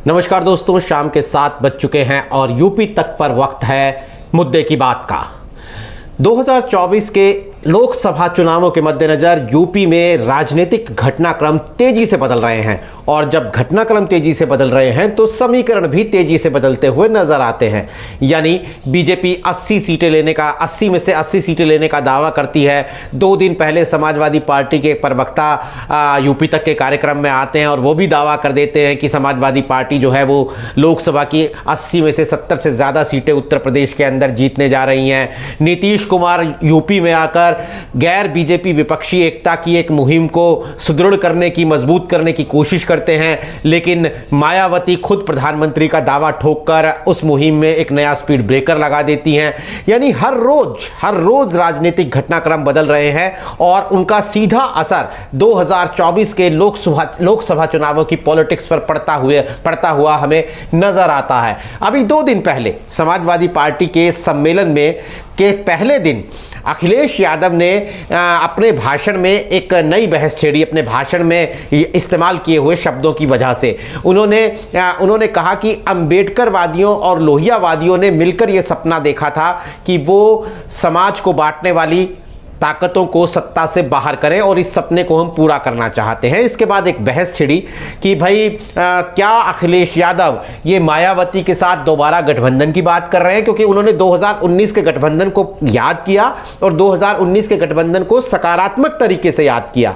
नमस्कार दोस्तों, शाम के 7 बज चुके हैं और यूपी तक पर वक्त है मुद्दे की बात का। 2024 के लोकसभा चुनावों के मद्देनजर यूपी में राजनीतिक घटनाक्रम तेजी से बदल रहे हैं और जब घटनाक्रम तेजी से बदल रहे हैं तो समीकरण भी तेजी से बदलते हुए नजर आते हैं। यानी बीजेपी 80 में से 80 सीटें लेने का दावा करती है। 2 दिन पहले समाजवादी पार्टी के प्रवक्ता यूपी तक के कार्यक्रम में आते हैं और वो भी दावा कर देते हैं कि समाजवादी पार्टी जो है वो लोकसभा की 80 में से 70 से ज़्यादा सीटें उत्तर प्रदेश के अंदर जीतने जा रही हैं। नीतीश कुमार यूपी में आकर गैर बीजेपी विपक्षी एकता की एक मुहिम को सुदृढ़ करने की, मजबूत करने की कोशिश करते हैं, लेकिन मायावती खुद प्रधानमंत्री का दावा ठोककर उस मुहिम में एक नया स्पीड ब्रेकर लगा देती हैं। यानी हर रोज राजनीतिक घटनाक्रम बदल रहे हैं और उनका सीधा असर 2024 के लोकसभा चुनावों की पॉलिटिक्स पर पड़ता हुआ हमें नजर आता है। अभी 2 दिन पहले समाजवादी पार्टी के सम्मेलन में के पहले दिन अखिलेश यादव ने अपने भाषण में एक नई बहस छेड़ी। अपने भाषण में इस्तेमाल किए हुए शब्दों की वजह से उन्होंने कहा कि अंबेडकरवादियों और लोहियावादियों ने मिलकर यह सपना देखा था कि वो समाज को बांटने वाली ताकतों को सत्ता से बाहर करें और इस सपने को हम पूरा करना चाहते हैं। इसके बाद एक बहस छिड़ी कि भाई क्या अखिलेश यादव ये मायावती के साथ दोबारा गठबंधन की बात कर रहे हैं, क्योंकि उन्होंने 2019 के गठबंधन को याद किया और 2019 के गठबंधन को सकारात्मक तरीके से याद किया।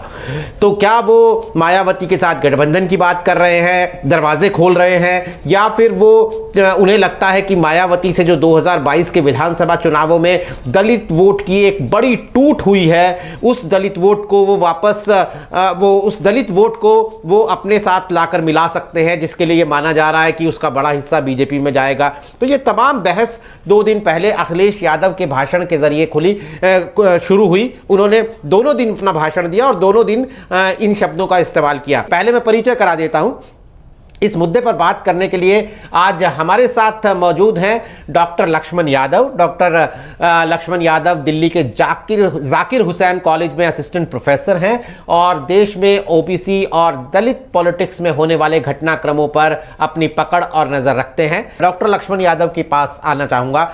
तो क्या वो मायावती के साथ गठबंधन की बात कर रहे हैं, दरवाजे खोल रहे हैं, या फिर वो उन्हें लगता है कि मायावती से जो 2022 के विधानसभा चुनावों में दलित वोट की एक बड़ी टूट हुई है, उस दलित वोट को वो वापस उस दलित वोट को वो अपने साथ लाकर मिला सकते हैं, जिसके लिए ये माना जा रहा है कि उसका बड़ा हिस्सा बीजेपी में जाएगा। तो ये तमाम बहस 2 दिन पहले अखिलेश यादव के भाषण के जरिए शुरू हुई। उन्होंने दोनों दिन अपना भाषण दिया और दोनों दिन इन शब्दों का इस्तेमाल किया। पहले मैं परिचय करा देता हूं। इस मुद्दे पर बात करने के लिए आज हमारे साथ मौजूद हैं डॉक्टर लक्ष्मण यादव। डॉक्टर लक्ष्मण यादव दिल्ली के जाकिर हुसैन कॉलेज में असिस्टेंट प्रोफेसर हैं और देश में ओबीसी और दलित पॉलिटिक्स में होने वाले घटनाक्रमों पर अपनी पकड़ और नजर रखते हैं। डॉक्टर लक्ष्मण यादव के पास आना चाहूँगा।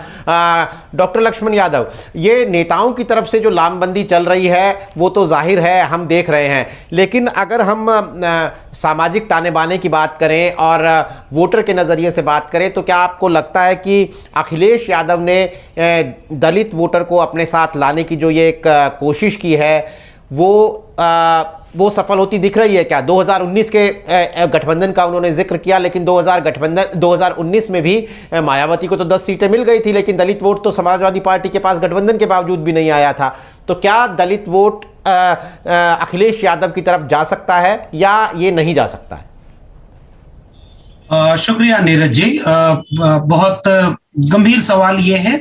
डॉक्टर लक्ष्मण यादव, ये नेताओं की तरफ से जो लामबंदी चल रही है वो तो जाहिर है, हम देख रहे हैं, लेकिन अगर हम सामाजिक ताने बाने की बात करें और वोटर के नजरिए से बात करें तो क्या आपको लगता है कि अखिलेश यादव ने दलित वोटर को अपने साथ लाने की जो ये एक कोशिश की है वो सफल होती दिख रही है क्या? 2019 के गठबंधन का उन्होंने जिक्र किया, लेकिन 2019 में भी मायावती को तो 10 सीटें मिल गई थी, लेकिन दलित वोट तो समाजवादी पार्टी के पास गठबंधन के बावजूद भी नहीं आया था। तो क्या दलित वोट अखिलेश यादव की तरफ जा सकता है या ये नहीं जा सकता है? शुक्रिया नीरज जी। बहुत गंभीर सवाल ये है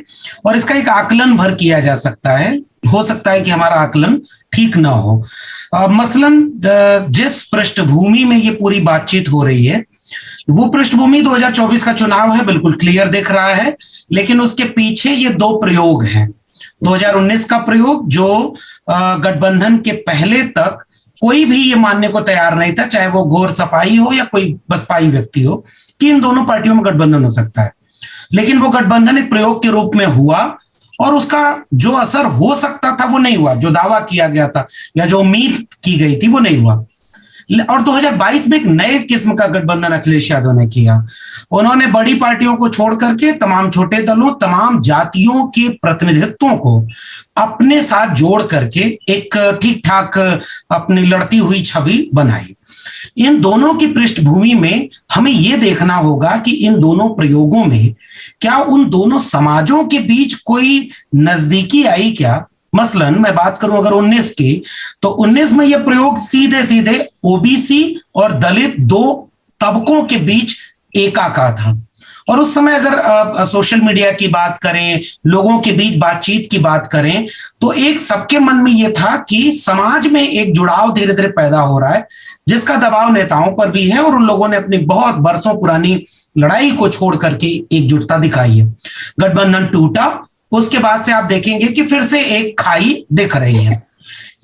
और इसका एक आकलन भर किया जा सकता है। हो सकता है कि हमारा आकलन ठीक ना हो। मसलन जिस पृष्ठभूमि में ये पूरी बातचीत हो रही है वो पृष्ठभूमि 2024 का चुनाव है, बिल्कुल क्लियर दिख रहा है, लेकिन उसके पीछे ये 2 प्रयोग हैं। 2019 का प्रयोग जो गठबंधन के पहले तक कोई भी ये मानने को तैयार नहीं था, चाहे वो घोर सपाई हो या कोई बसपाई व्यक्ति हो, कि इन दोनों पार्टियों में गठबंधन हो सकता है। लेकिन वो गठबंधन एक प्रयोग के रूप में हुआ और उसका जो असर हो सकता था वो नहीं हुआ, जो दावा किया गया था या जो उम्मीद की गई थी वो नहीं हुआ। और 2022 में एक नए किस्म का गठबंधन अखिलेश यादव ने किया। उन्होंने बड़ी पार्टियों को छोड़ करके तमाम छोटे दलों, तमाम जातियों के प्रतिनिधित्वों को अपने साथ जोड़ करके एक ठीक ठाक अपनी लड़ती हुई छवि बनाई। इन दोनों की पृष्ठभूमि में हमें यह देखना होगा कि इन दोनों प्रयोगों में क्या उन दोनों समाजों के बीच कोई नजदीकी आई क्या। मसलन मैं बात करूं अगर 19 की, तो 19 में यह प्रयोग सीधे सीधे ओबीसी और दलित 2 तबकों के बीच एकाका था। और उस समय अगर सोशल मीडिया की बात करें, लोगों के बीच बातचीत की बात करें, तो एक सबके मन में यह था कि समाज में एक जुड़ाव धीरे धीरे पैदा हो रहा है, जिसका दबाव नेताओं पर भी है और उन लोगों ने अपनी बहुत बरसों पुरानी लड़ाई को छोड़ करके एकजुटता दिखाई है। गठबंधन टूटा, उसके बाद से आप देखेंगे कि फिर से एक खाई दिख रही है।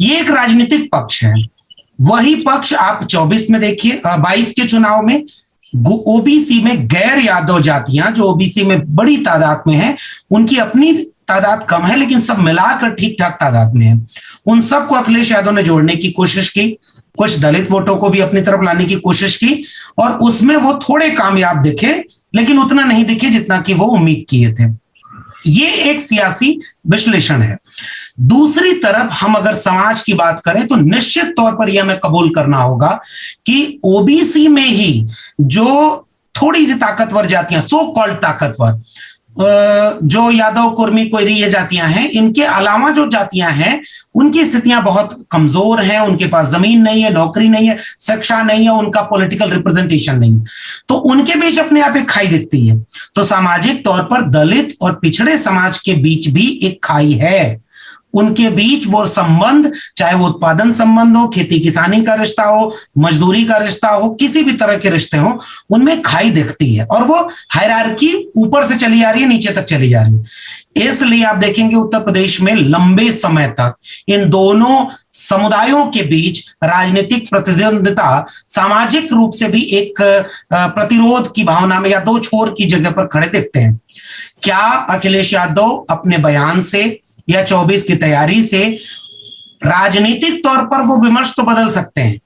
ये एक राजनीतिक पक्ष है। वही पक्ष आप 24 में देखिए, 22 के चुनाव में ओबीसी में गैर यादव जातियां जो ओबीसी में बड़ी तादाद में है, उनकी अपनी तादाद कम है लेकिन सब मिलाकर ठीक ठाक तादाद में है, उन सबको अखिलेश यादव ने जोड़ने की कोशिश की, कुछ दलित वोटों को भी अपनी तरफ लाने की कोशिश की, और उसमें वो थोड़े कामयाब दिखे लेकिन उतना नहीं दिखे जितना कि वो उम्मीद किए थे। ये एक सियासी विश्लेषण है। दूसरी तरफ हम अगर समाज की बात करें तो निश्चित तौर पर यह हमें कबूल करना होगा कि ओबीसी में ही जो थोड़ी सी ताकतवर जातियां, सो कॉल्ड ताकतवर, जो यादव, कुर्मी, कोयरी ये जातियां हैं, इनके अलावा जो जातियां हैं उनकी स्थितियां बहुत कमजोर हैं, उनके पास जमीन नहीं है, नौकरी नहीं है, शिक्षा नहीं है, उनका पॉलिटिकल रिप्रेजेंटेशन नहीं है, तो उनके बीच अपने आप एक खाई दिखती है। तो सामाजिक तौर पर दलित और पिछड़े समाज के बीच भी एक खाई है, उनके बीच वो संबंध, चाहे वो उत्पादन संबंध हो, खेती किसानी का रिश्ता हो, मजदूरी का रिश्ता हो, किसी भी तरह के रिश्ते हो, उनमें खाई दिखती है और वो हायरार्की ऊपर से चली जा रही है, नीचे तक चली जा रही है। इसलिए आप देखेंगे उत्तर प्रदेश में लंबे समय तक इन दोनों समुदायों के बीच राजनीतिक प्रतिद्वंदिता सामाजिक रूप से भी एक प्रतिरोध की भावना में या दो छोर की जगह पर खड़े दिखते हैं। क्या अखिलेश यादव अपने बयान से या 24 की तैयारी से राजनीतिक तौर पर वो विमर्श तो बदल सकते हैं,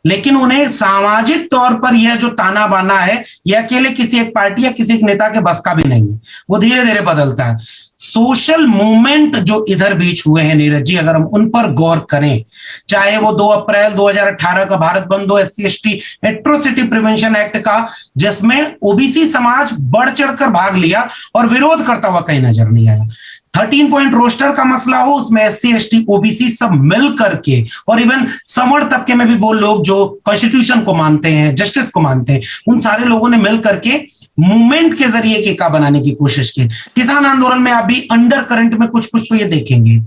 लेकिन उन्हें सामाजिक तौर पर यह जो ताना बाना है, यह अकेले किसी एक पार्टी या किसी एक नेता के बस का भी नहीं है, वो धीरे धीरे बदलता है। सोशल मूवमेंट जो इधर बीच हुए हैं नीरज जी, अगर हम उन पर गौर करें, चाहे वो 2 अप्रैल 2018 का भारत बंद हो, SC/ST एट्रोसिटी प्रिवेंशन एक्ट का, जिसमें ओबीसी समाज बढ़ चढ़कर भाग लिया और विरोध करता हुआ कहीं नजर नहीं आया। 13 पॉइंट रोस्टर का मसला हो, उसमें SC/ST OBC सब मिल करके, और इवन समर तबके में भी वो लोग जो कॉन्स्टिट्यूशन को मानते हैं, जस्टिस को मानते हैं, उन सारे लोगों ने मिल करके मूवमेंट के जरिए एका बनाने की कोशिश की। किसान आंदोलन में अभी अंडर करंट में कुछ कुछ तो ये देखेंगे।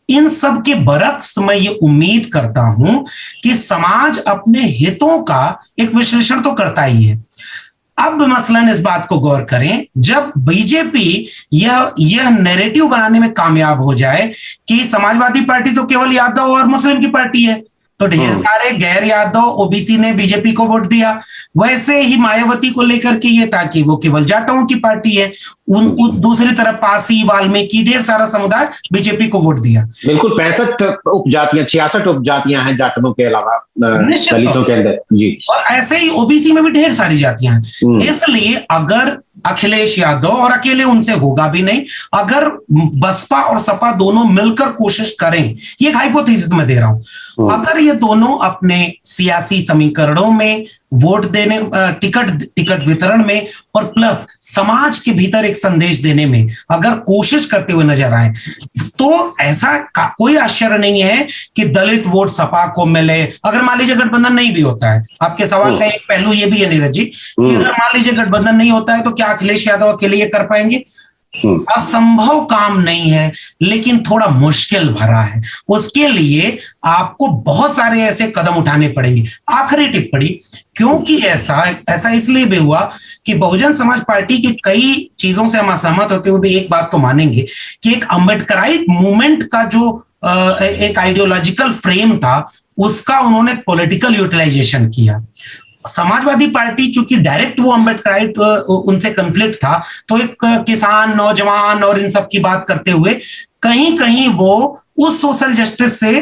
इन सब के बरक्स मैं ये उम्मीद करता हूं कि समाज अपने हितों का एक विश्लेषण तो करता ही है। अब मसलन इस बात को गौर करें, जब बीजेपी यह नैरेटिव बनाने में कामयाब हो जाए कि समाजवादी पार्टी तो केवल यादव और मुस्लिम की पार्टी है, तो ढेर सारे गैर यादव ओबीसी ने बीजेपी को वोट दिया, वैसे ही मायावती को लेकर के ये था कि वो केवल जाटों की पार्टी है, दूसरी तरफ पासी, वाल्मीकि, ढेर सारा समुदाय बीजेपी को वोट दिया। बिल्कुल 65 उपजातियां, 66 उपजातियां हैं जाटों के अलावा दलितों के अंदर जी, और ऐसे ही ओबीसी में भी ढेर सारी जातियां हैं। इसलिए अगर अखिलेश यादव, और अकेले उनसे होगा भी नहीं, अगर बसपा और सपा दोनों मिलकर कोशिश करें, ये एक हाइपोथेसिस मैं दे रहा हूं, अगर ये दोनों अपने सियासी समीकरणों में, वोट देने, टिकट वितरण में, और प्लस समाज के भीतर एक संदेश देने में अगर कोशिश करते हुए नजर आए, तो ऐसा कोई आश्चर्य नहीं है कि दलित वोट सपा को मिले। अगर मान लीजिए गठबंधन नहीं भी होता है, आपके सवाल का एक पहलू ये भी है नीरज जी, कि अगर मान लीजिए गठबंधन नहीं होता है तो क्या अखिलेश यादव अकेले ये कर पाएंगे? असंभव काम नहीं है, लेकिन थोड़ा मुश्किल भरा है। उसके लिए आपको बहुत सारे ऐसे कदम उठाने पड़ेंगे। आखिरी टिप्पणी, क्योंकि ऐसा इसलिए भी हुआ कि बहुजन समाज पार्टी की कई चीजों से हम असहमत होते हुए भी एक बात तो मानेंगे कि एक अम्बेडकराइट मूवमेंट का जो एक आइडियोलॉजिकल फ्रेम था, उसका उन्होंने पॉलिटिकल यूटिलाइजेशन किया। समाजवादी पार्टी चूंकि डायरेक्ट वो अम्बेडकराइट उनसे कन्फ्लिक्ट था, तो एक किसान, नौजवान और इन सब की बात करते हुए कहीं कहीं वो उस सोशल जस्टिस से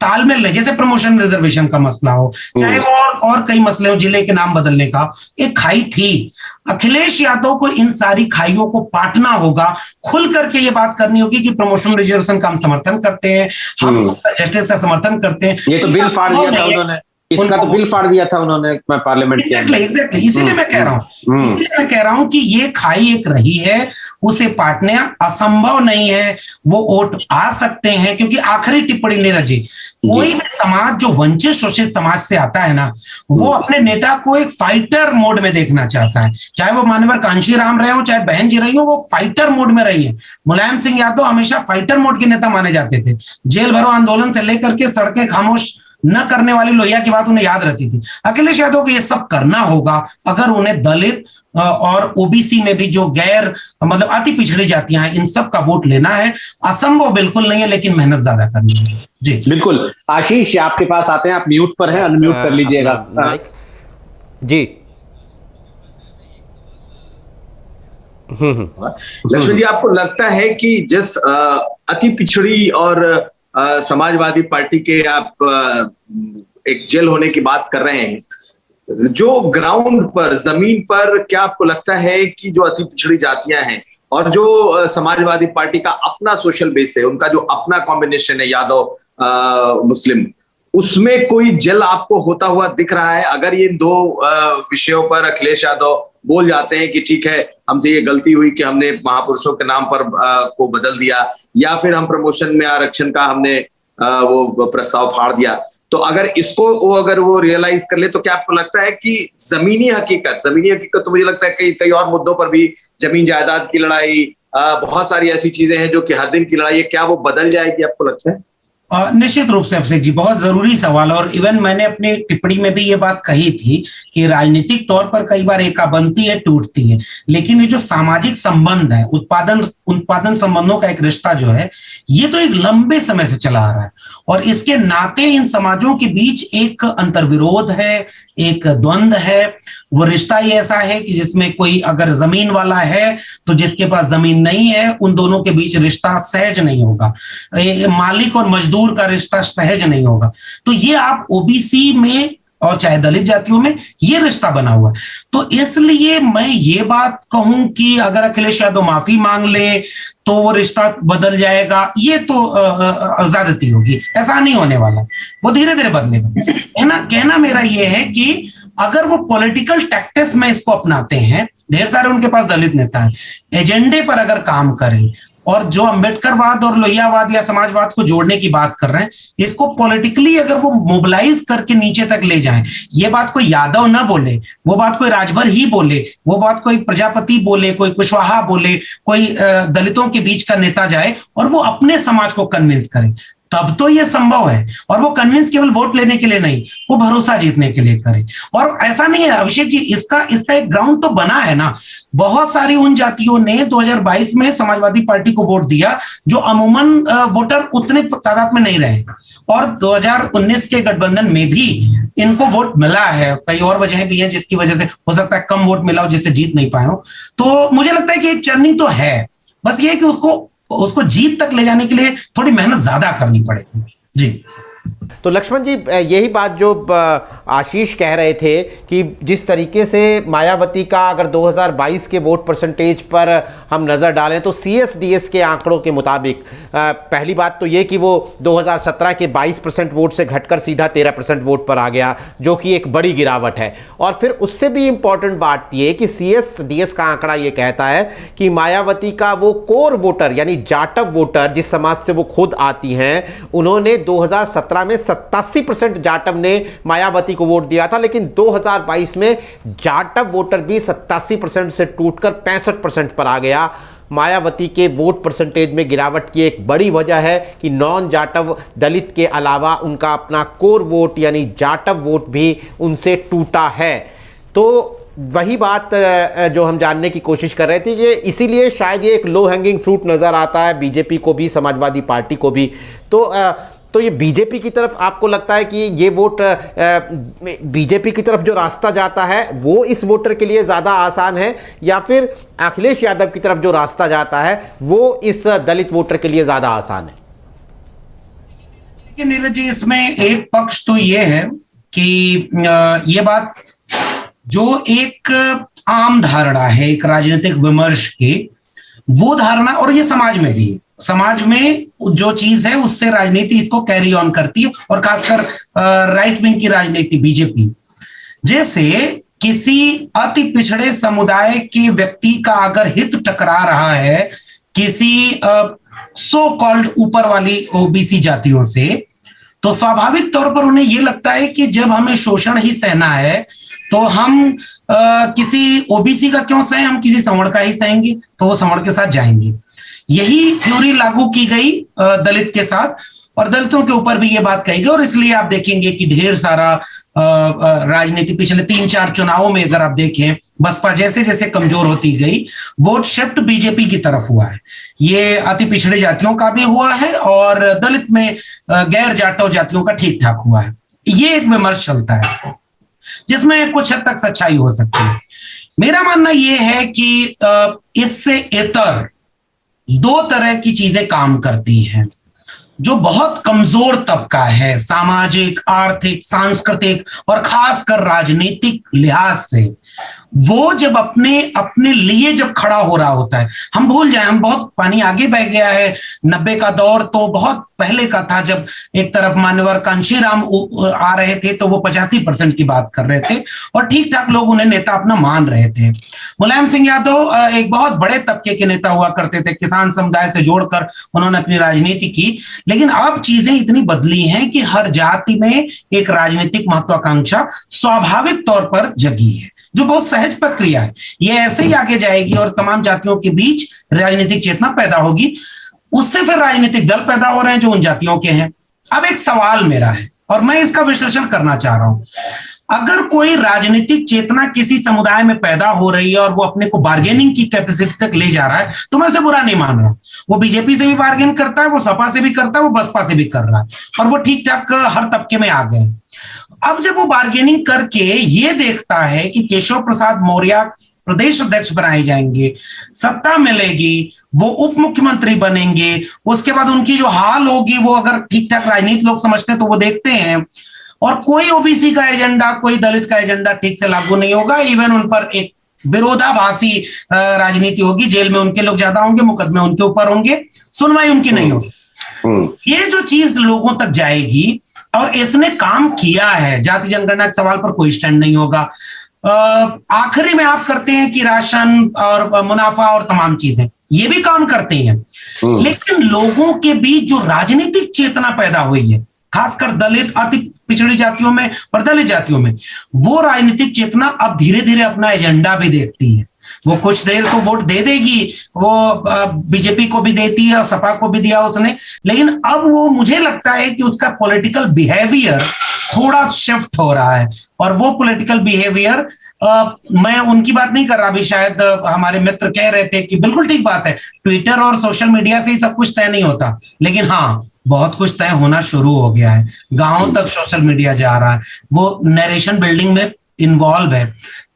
तालमेल ले, जैसे प्रमोशन रिजर्वेशन का मसला हो, चाहे वो और कई मसले हो, जिले के नाम बदलने का, एक खाई थी। अखिलेश यादव को इन सारी खाइयों को पाटना होगा, खुल करके ये बात करनी होगी कि प्रमोशन रिजर्वेशन का हम समर्थन करते हैं, हम सोशल जस्टिस का समर्थन करते हैं। ये तो बिल फाड़ दिया था उन्होंने, इसका तो बिल फाड़ दिया था उन्होंने पार्लियामेंट के अंदर। एग्जैक्टली, इसीलिए मैं कह रहा हूं कि ये खाई एक रही है, उसे पाटने असंभव नहीं है। वो वोट आ सकते हैं, क्योंकि आखिरी टिप्पणी नीरज जी, कोई भी समाज जो वंचित शोषित समाज से आता है ना, वो अपने नेता को एक फाइटर मोड में देखना चाहता है। चाहे वो मान्यवर कांशीराम रहे हो, चाहे बहन जी रही हो, वो फाइटर मोड में रही है। मुलायम सिंह यादव हमेशा फाइटर मोड के नेता माने जाते थे। जेल भरो आंदोलन से लेकर के सड़कें खामोश न करने वाली लोहिया की बात उन्हें याद रहती थी। अखिलेश यादव को ये सब करना होगा अगर उन्हें दलित और ओबीसी में भी जो गैर मतलब अति पिछड़ी जातियां हैं, इन सब का वोट लेना है। असंभव बिल्कुल नहीं है, लेकिन मेहनत ज्यादा करनी है। जी बिल्कुल। आशीष, आपके पास आते हैं, आप म्यूट पर हैं, अनम्यूट कर लीजिएगा। जी लक्ष्मण जी, आपको लगता है कि जिस अति पिछड़ी और समाजवादी पार्टी के आप एक जेल होने की बात कर रहे हैं, जो ग्राउंड पर, जमीन पर, क्या आपको लगता है कि जो अति पिछड़ी जातियां हैं और जो समाजवादी पार्टी का अपना सोशल बेस है, उनका जो अपना कॉम्बिनेशन है यादव मुस्लिम, उसमें कोई जल आपको होता हुआ दिख रहा है? अगर ये दो विषयों पर अखिलेश यादव बोल जाते हैं कि ठीक है, हमसे ये गलती हुई कि हमने महापुरुषों के नाम पर को बदल दिया, या फिर हम प्रमोशन में आरक्षण का हमने वो प्रस्ताव फाड़ दिया, तो अगर इसको अगर वो रियलाइज कर ले, तो क्या आपको लगता है कि जमीनी हकीकत तो मुझे लगता है कई और मुद्दों पर भी, जमीन जायदाद की लड़ाई, बहुत सारी ऐसी चीजें हैं जो कि हर दिन की लड़ाई है, क्या वो बदल जाएगी आपको लगता है? निश्चित रूप से अभिषेक जी, बहुत जरूरी सवाल। और इवन मैंने अपनी टिप्पणी में भी ये बात कही थी कि राजनीतिक तौर पर कई बार एका बनती है, टूटती है, लेकिन ये जो सामाजिक संबंध है, उत्पादन संबंधों का एक रिश्ता जो है, ये तो एक लंबे समय से चला आ रहा है। और इसके नाते इन समाजों के बीच एक अंतर्विरोध है, एक द्वंद्व है। वो रिश्ता ही ऐसा है कि जिसमें कोई अगर जमीन वाला है तो जिसके पास जमीन नहीं है, उन दोनों के बीच रिश्ता सहज नहीं होगा। मालिक और मजदूर का रिश्ता सहज नहीं होगा। तो ये आप ओबीसी में और चाहे दलित जातियों में ये रिश्ता बना हुआ। तो इसलिए मैं ये बात कहूं कि अगर अखिलेश यादव माफी मांग ले तो वो रिश्ता बदल जाएगा, ये तो ज्यादती होगी। ऐसा नहीं होने वाला, वो धीरे धीरे बदलेगा। कहना मेरा ये है कि अगर वो पॉलिटिकल टैक्टिक्स में इसको अपनाते हैं, ढेर सारे उनके पास दलित नेता हैं, एजेंडे पर अगर काम करें और जो अंबेडकरवाद और लोहियावाद या समाजवाद को जोड़ने की बात कर रहे हैं, इसको पॉलिटिकली अगर वो मोबिलाइज करके नीचे तक ले जाएं, ये बात कोई यादव ना बोले, वो बात कोई राजभर ही बोले, वो बात कोई प्रजापति बोले, कोई कुशवाहा बोले, कोई दलितों के बीच का नेता जाए और वो अपने समाज को कन्विंस करे, तब तो ये संभव है। और वो कन्विंस केवल वोट लेने के लिए नहीं, वो भरोसा जीतने के लिए करे। और ऐसा नहीं है अभिषेक जी, इसका एक ग्राउंड तो बना है ना। बहुत सारी उन जातियों ने 2022 में समाजवादी पार्टी को वोट दिया जो अमूमन वोटर उतने तादाद में नहीं रहे, और 2019 के गठबंधन में भी इनको वोट मिला है। कई और वजह भी हैं जिसकी वजह से हो सकता है कम वोट मिला हो, जिससे जीत नहीं पाए हो। तो मुझे लगता है कि एक चर्निंग तो है, बस ये कि उसको जीत तक ले जाने के लिए थोड़ी मेहनत ज्यादा करनी पड़ेगी जी। तो लक्ष्मण जी, यही बात जो आशीष कह रहे थे कि जिस तरीके से मायावती का अगर 2022 के वोट परसेंटेज पर हम नज़र डालें तो CSDS के आंकड़ों के मुताबिक पहली बात तो ये कि वो 2017 के 22% वोट से घटकर सीधा 13% वोट पर आ गया, जो कि एक बड़ी गिरावट है। और फिर उससे भी इम्पॉर्टेंट बात ये कि CSDS का आंकड़ा ये कहता है कि मायावती का वो कोर वोटर यानी जाटव वोटर, जिस समाज से वो खुद आती हैं, उन्होंने 2017 में 87% जाटव ने मायावती को वोट दिया था, लेकिन 2022 में जाटव वोटर भी 87% से टूटकर 65% पर आ गया। मायावती के वोट परसेंटेज में गिरावट की एक बड़ी वजह है कि नॉन जाटव दलित के अलावा उनका अपना कोर वोट यानी जाटव वोट भी उनसे टूटा है। तो वही बात जो हम जानने की कोशिश कर रहे थे, ये इसीलिए शायद ये एक लो हैंगिंग फ्रूट नज़र आता है बीजेपी को भी, समाजवादी पार्टी को भी। तो ये बीजेपी की तरफ आपको लगता है कि ये वोट बीजेपी की तरफ जो रास्ता जाता है वो इस वोटर के लिए ज़्यादा आसान है, या फिर अखिलेश यादव की तरफ जो रास्ता जाता है वो इस दलित वोटर के लिए ज़्यादा आसान है? देखिए नीरज जी, इसमें एक पक्ष तो ये है कि ये बात जो एक आम धारणा है एक राजनीतिक विमर्श की, वो धारणा, और ये समाज में भी है, समाज में जो चीज है उससे राजनीति इसको कैरी ऑन करती है, और खासकर राइट विंग की राजनीति बीजेपी। जैसे किसी अति पिछड़े समुदाय के व्यक्ति का अगर हित टकरा रहा है किसी सो कॉल्ड ऊपर वाली ओबीसी जातियों से, तो स्वाभाविक तौर पर उन्हें यह लगता है कि जब हमें शोषण ही सहना है तो हम किसी ओबीसी का क्यों सहें, हम किसी सवर्ण का ही सहेंगे, तो वो सवर्ण के साथ जाएंगे। यही थ्योरी लागू की गई दलित के साथ, और दलितों के ऊपर भी ये बात कही गई। और इसलिए आप देखेंगे कि ढेर सारा राजनीति पिछले 3-4 चुनावों में अगर आप देखें, बसपा जैसे जैसे कमजोर होती गई, वोट शिफ्ट बीजेपी की तरफ हुआ है। ये अति पिछड़े जातियों का भी हुआ है और दलित में गैर जाटव जातियों का ठीक ठाक हुआ है। ये एक विमर्श चलता है जिसमें कुछ हद तक सच्चाई हो सकती है। मेरा मानना यह है कि इससे इतर दो तरह की चीजें काम करती हैं। जो बहुत कमजोर तबका है सामाजिक, आर्थिक, सांस्कृतिक और खासकर राजनीतिक लिहाज से, वो जब अपने लिए जब खड़ा हो रहा होता है, हम भूल जाए, हम बहुत पानी आगे बह गया है। 90 का दौर तो बहुत पहले का था, जब एक तरफ मान्यवर कांशीराम आ रहे थे तो वो 85% की बात कर रहे थे और ठीक ठाक लोग उन्हें नेता अपना मान रहे थे। मुलायम सिंह यादव एक बहुत बड़े तबके के नेता हुआ करते थे, किसान समुदाय से जोड़कर उन्होंने अपनी राजनीति की। लेकिन अब चीजें इतनी बदली हैं कि हर जाति में एक राजनीतिक महत्वाकांक्षा स्वाभाविक तौर पर जगी है, जो बहुत सहज प्रक्रिया है। ये ऐसे ही आगे जाएगी और तमाम जातियों के बीच राजनीतिक चेतना पैदा होगी, उससे फिर राजनीतिक दल पैदा हो रहे हैं जो उन जातियों के हैं। अब एक सवाल मेरा है और मैं इसका विश्लेषण करना चाह रहा हूं। अगर कोई राजनीतिक चेतना किसी समुदाय में पैदा हो रही है और वो अपने को बार्गेनिंग की कैपेसिटी तक ले जा रहा है, तो मैं उसे बुरा नहीं मान रहा। वो बीजेपी से भी बार्गेन करता है, वो सपा से भी करता है, वो बसपा से भी कर रहा है और वो ठीक ठाक हर तबके में आ गए। अब जब वो बार्गेनिंग करके ये देखता है कि केशव प्रसाद मौर्य प्रदेश अध्यक्ष बनाए जाएंगे, सत्ता मिलेगी, वो उप मुख्यमंत्री बनेंगे, उसके बाद उनकी जो हाल होगी वो अगर ठीक ठाक राजनीति लोग समझते हैं तो वो देखते हैं, और कोई ओबीसी का एजेंडा, कोई दलित का एजेंडा ठीक से लागू नहीं होगा, इवन उन पर एक विरोधाभासी राजनीति होगी, जेल में उनके लोग ज्यादा होंगे, मुकदमे उनके ऊपर होंगे, सुनवाई उनकी नहीं होगी। ये जो चीज लोगों तक जाएगी, और इसने काम किया है, जाति जनगणना के सवाल पर कोई स्टैंड नहीं होगा। आखिरी में आप करते हैं कि राशन और मुनाफा और तमाम चीजें ये भी काम करते हैं, लेकिन लोगों के बीच जो राजनीतिक चेतना पैदा हुई है, खासकर दलित, अति पिछड़ी जातियों में और दलित जातियों में, वो राजनीतिक चेतना अब धीरे धीरे अपना एजेंडा भी देखती है। वो कुछ देर तो वोट दे देगी, वो बीजेपी को भी देती है और सपा को भी दिया उसने, लेकिन अब वो मुझे लगता है कि उसका पॉलिटिकल बिहेवियर थोड़ा शिफ्ट हो रहा है। और वो पॉलिटिकल बिहेवियर, मैं उनकी बात नहीं कर रहा, अभी शायद हमारे मित्र कह रहे थे कि बिल्कुल ठीक बात है, ट्विटर और सोशल मीडिया से ही सब कुछ तय नहीं होता, लेकिन हाँ बहुत कुछ तय होना शुरू हो गया है। गांवों तक सोशल मीडिया जा रहा है, वो नरेशन बिल्डिंग में इन्वॉल्व है।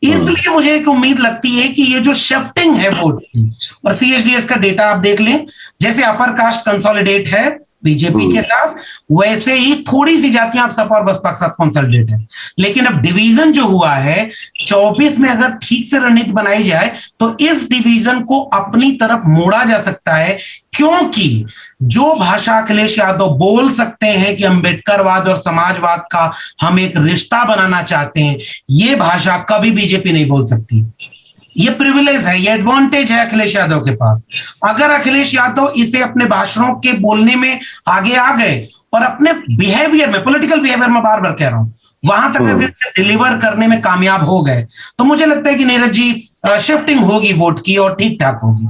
इसलिए मुझे एक उम्मीद लगती है कि ये जो शिफ्टिंग है वोट की, और सीएचडीएस का डेटा आप देख लें, जैसे अपर कास्ट कंसोलिडेट है बीजेपी के साथ, वैसे ही थोड़ी सी जातियां आप सपा और बसपा के साथ कंसोलिडेट है। लेकिन अब डिवीजन जो हुआ है 24 में, अगर ठीक से रणनीति बनाई जाए तो इस डिवीजन को अपनी तरफ मोड़ा जा सकता है, क्योंकि जो भाषा अखिलेश यादव बोल सकते हैं कि अम्बेडकरवाद और समाजवाद का हम एक रिश्ता बनाना चाहते हैं, ये भाषा कभी बीजेपी नहीं बोल सकती। ये प्रिविलेज है, ये एडवांटेज है अखिलेश यादव के पास। अगर अखिलेश यादव इसे अपने भाषणों के बोलने में आगे आ गए और अपने बिहेवियर में, पॉलिटिकल बिहेवियर में बार बार कह रहा हूं, वहां तक अगर डिलीवर करने में कामयाब हो गए, तो मुझे लगता है कि नीरज जी शिफ्टिंग होगी वोट की और ठीक ठाक होगी।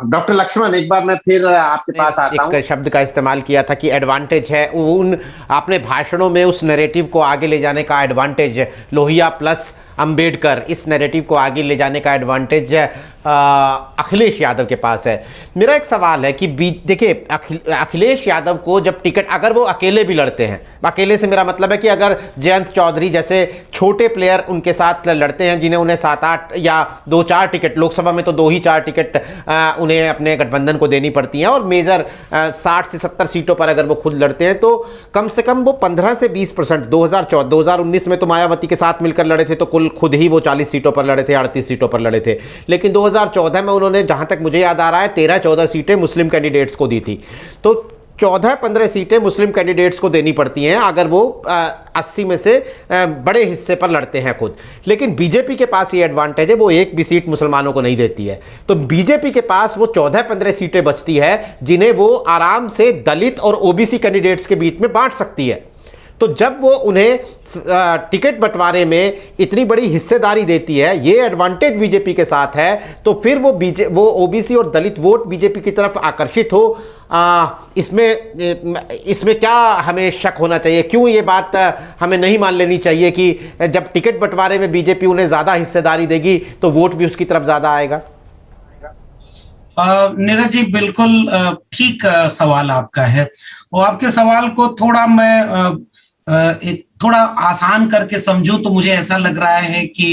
डॉक्टर लक्ष्मण, एक बार मैं फिर आपके पास आता हूं। एक शब्द का इस्तेमाल किया था कि एडवांटेज है, उन आपने भाषणों में उस नैरेटिव को आगे ले जाने का एडवांटेज है, लोहिया प्लस अंबेडकर, इस नैरेटिव को आगे ले जाने का एडवांटेज अखिलेश यादव के पास है। मेरा एक सवाल है कि देखिए अखिलेश यादव को जब टिकट, अगर वो अकेले भी लड़ते हैं, अकेले से मेरा मतलब है कि अगर जयंत चौधरी जैसे छोटे प्लेयर उनके साथ लड़ते हैं, जिन्हें उन्हें 7-8 या 2-4 टिकट, लोकसभा में तो 2 ही 4 टिकट उन्हें अपने गठबंधन को देनी पड़ती हैं, और मेजर 60 से 70 सीटों पर अगर वो खुद लड़ते हैं तो कम से कम वो 15 से 20%, 2019 में तो मायावती के साथ मिलकर लड़े थे तो कुल खुद ही वो 40 सीटों पर लड़े थे, 38 सीटों पर लड़े थे। लेकिन 2014 में उन्होंने, जहां तक मुझे याद आ रहा है, 13-14 सीटें मुस्लिम कैंडिडेट्स को दी थी। तो 14-15 सीटें मुस्लिम कैंडिडेट्स को देनी पड़ती हैं अगर वो 80 में से बड़े हिस्से पर लड़ते हैं खुद। लेकिन बीजेपी के पास ये एडवांटेज है, वो एक भी सीट मुसलमानों को नहीं देती है। तो बीजेपी के पास वो 14-15 सीटें बचती है जिन्हें वो आराम से दलित और ओबीसी कैंडिडेट्स के बीच में बांट सकती है। तो जब वो उन्हें टिकट बंटवारे में इतनी बड़ी हिस्सेदारी देती है, ये एडवांटेज बीजेपी के साथ है, तो फिर वो ओबीसी और दलित वोट बीजेपी की तरफ आकर्षित हो, इसमें क्या हमें शक होना चाहिए? क्यों ये बात हमें नहीं मान लेनी चाहिए कि जब टिकट बंटवारे में बीजेपी उन्हें ज्यादा हिस्सेदारी देगी तो वोट भी उसकी तरफ ज्यादा आएगा? नीरज जी, बिल्कुल ठीक सवाल आपका है, और आपके सवाल को थोड़ा मैं थोड़ा आसान करके समझूं तो मुझे ऐसा लग रहा है कि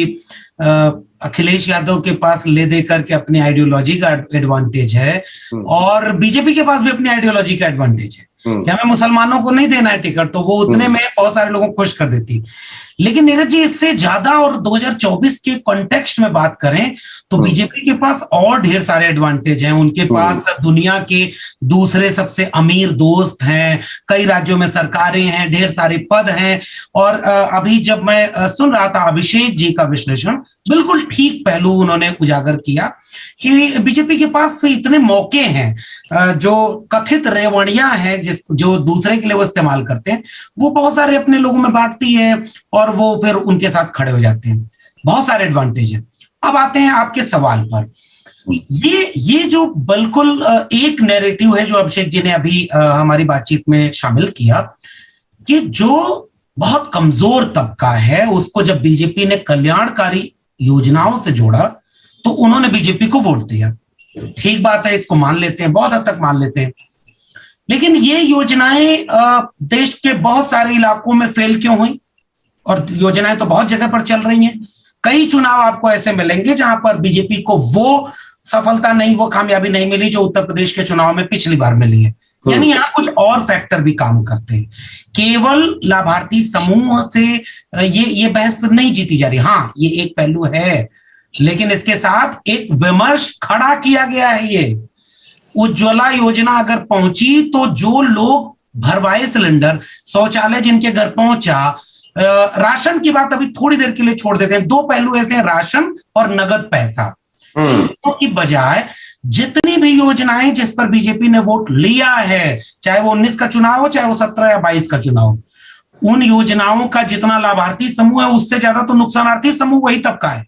अखिलेश यादव के पास ले दे करके अपनी आइडियोलॉजी का एडवांटेज है और बीजेपी के पास भी अपनी आइडियोलॉजी का एडवांटेज है कि हमें मुसलमानों को नहीं देना है टिकट, तो वो उतने में बहुत सारे लोगों को खुश कर देती। लेकिन नीरज जी, इससे ज्यादा और 2024 के कॉन्टेक्स्ट में बात करें तो बीजेपी के पास और ढेर सारे एडवांटेज हैं। उनके पास दुनिया के दूसरे सबसे अमीर दोस्त हैं, कई राज्यों में सरकारें हैं, ढेर सारे पद हैं। और अभी जब मैं सुन रहा था अभिषेक जी का विश्लेषण, बिल्कुल ठीक पहलू उन्होंने उजागर किया कि बीजेपी के पास इतने मौके हैं, जो कथित रेवड़ियां हैं जो दूसरे के लिए वो इस्तेमाल करते हैं, वो बहुत सारे अपने लोगों में बांटती है और वो फिर उनके साथ खड़े हो जाते हैं। बहुत सारे एडवांटेज है। अब आते हैं आपके सवाल पर। ये जो बिल्कुल एक नैरेटिव है जो अभिषेक जी ने अभी हमारी बातचीत में शामिल किया कि जो बहुत कमजोर तबका है उसको जब बीजेपी ने कल्याणकारी योजनाओं से जोड़ा तो उन्होंने बीजेपी को वोट दिया। ठीक बात है, इसको मान लेते हैं, बहुत हद तक मान लेते हैं। लेकिन ये योजनाएं देश के बहुत सारे इलाकों में फेल क्यों हुई? और योजनाएं तो बहुत जगह पर चल रही हैं। कई चुनाव आपको ऐसे मिलेंगे जहां पर बीजेपी को वो सफलता नहीं, वो कामयाबी नहीं मिली जो उत्तर प्रदेश के चुनाव में पिछली बार मिली है। यानी यहाँ कुछ और फैक्टर भी काम करते हैं। केवल लाभार्थी समूह से ये बहस नहीं जीती जा रही। हाँ, ये एक पहलू है, लेकिन इसके साथ एक विमर्श खड़ा किया गया है। ये उज्ज्वला योजना अगर पहुंची तो जो लोग भरवाए सिलेंडर, शौचालय जिनके घर पहुंचा, राशन की बात अभी थोड़ी देर के लिए छोड़ देते हैं। दो पहलू ऐसे हैं, राशन और नगद पैसा। की बजाय जितनी भी योजनाएं जिस पर बीजेपी ने वोट लिया है, चाहे वो 19 का चुनाव हो, चाहे वो 17 या 22 का चुनाव, उन योजनाओं का जितना लाभार्थी समूह है उससे ज्यादा तो नुकसानार्थी समूह वही तबका है।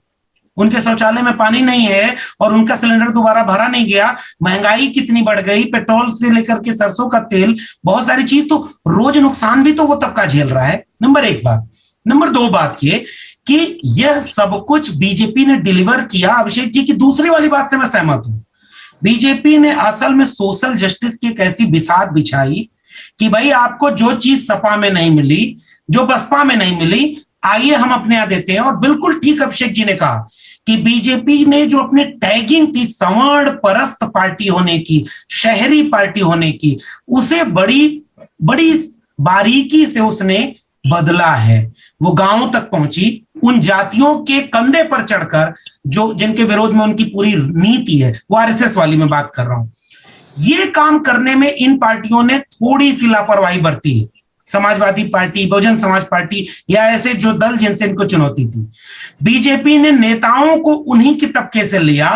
उनके शौचालय में पानी नहीं है और उनका सिलेंडर दोबारा भरा नहीं गया, महंगाई कितनी बढ़ गई, पेट्रोल से लेकर के सरसों का तेल, बहुत सारी चीज, तो रोज नुकसान भी तो वो तबका झेल रहा है। नंबर एक बात। नंबर दो बात ये कि यह सब कुछ बीजेपी ने डिलीवर किया। अभिषेक जी की दूसरी वाली बात से मैं सहमत हूं। बीजेपी ने असल में सोशल जस्टिस की एक ऐसी बिसात बिछाई कि भाई आपको जो चीज सपा में नहीं मिली, जो बसपा में नहीं मिली, आइए हम अपने यहां देते हैं। और बिल्कुल ठीक अभिषेक जी ने कहा कि बीजेपी ने जो अपनी टैगिंग थी सवर्ण परस्त पार्टी होने की, शहरी पार्टी होने की, उसे बड़ी बड़ी बारीकी से उसने बदला है। वो गांवों तक पहुंची, उन जातियों के कंधे पर चढ़कर जो जिनके विरोध में उनकी पूरी नीति है, वो आरएसएस वाली मैं बात कर रहा हूं। ये काम करने में इन पार्टियों ने थोड़ी सी लापरवाही बरती है। समाजवादी पार्टी, बहुजन समाज पार्टी या ऐसे जो दल जिनसे इनको चुनौती थी, बीजेपी ने नेताओं को उन्हीं के तबके से लिया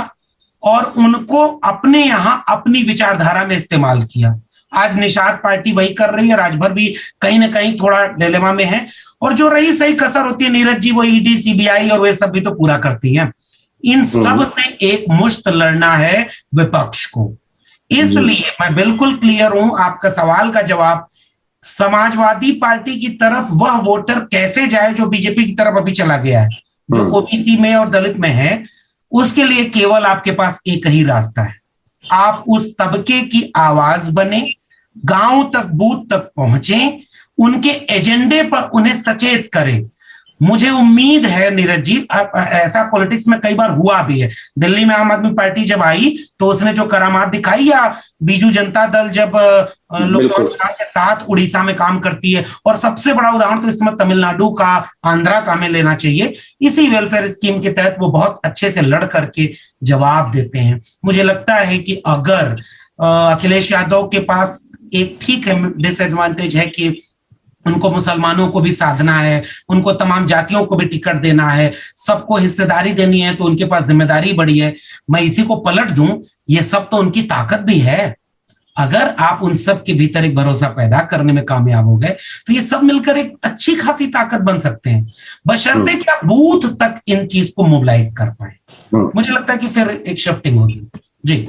और उनको अपने यहां अपनी विचारधारा में इस्तेमाल किया। आज निषाद पार्टी वही कर रही है, राजभर भी कहीं ना कहीं थोड़ा डिलेमा में है। और जो रही सही कसर होती है नीरज जी, वो ईडी, सीबीआई और वे सब भी तो पूरा करती हैं। इन सब से एक मुश्त लड़ना है विपक्ष को। इसलिए मैं बिल्कुल क्लियर हूं, आपका सवाल का जवाब, समाजवादी पार्टी की तरफ वह वोटर कैसे जाए जो बीजेपी की तरफ अभी चला गया है, जो ओबीसी में और दलित में है, उसके लिए केवल आपके पास एक ही रास्ता है। आप उस तबके की आवाज बने, गांव तक, बूथ तक पहुंचे, उनके एजेंडे पर उन्हें सचेत करें। मुझे उम्मीद है नीरज जी, ऐसा पॉलिटिक्स में कई बार हुआ भी है। दिल्ली में आम आदमी पार्टी जब आई तो उसने जो करामात दिखाई, या बीजू जनता दल जब लोकसभा चुनाव के साथ उड़ीसा में काम करती है, और सबसे बड़ा उदाहरण तो इसमें तमिलनाडु का, आंध्रा का हमें लेना चाहिए। इसी वेलफेयर स्कीम के तहत वो बहुत अच्छे से लड़ करके जवाब देते हैं। मुझे लगता है कि अगर अखिलेश यादव के पास एक ठीक है डिसएडवांटेज है कि उनको मुसलमानों को भी साधना है, उनको तमाम जातियों को भी टिकट देना है, सबको हिस्सेदारी देनी है, तो उनके पास जिम्मेदारी बड़ी है। मैं इसी को पलट दूं, ये सब तो उनकी ताकत भी है। अगर आप उन सब के भीतर एक भरोसा पैदा करने में कामयाब हो गए तो ये सब मिलकर एक अच्छी खासी ताकत बन सकते हैं, बशर्ते कि आप बूथ तक इन चीज को मोबिलाइज कर पाए। मुझे लगता है कि फिर एक शिफ्टिंग होगी। जी।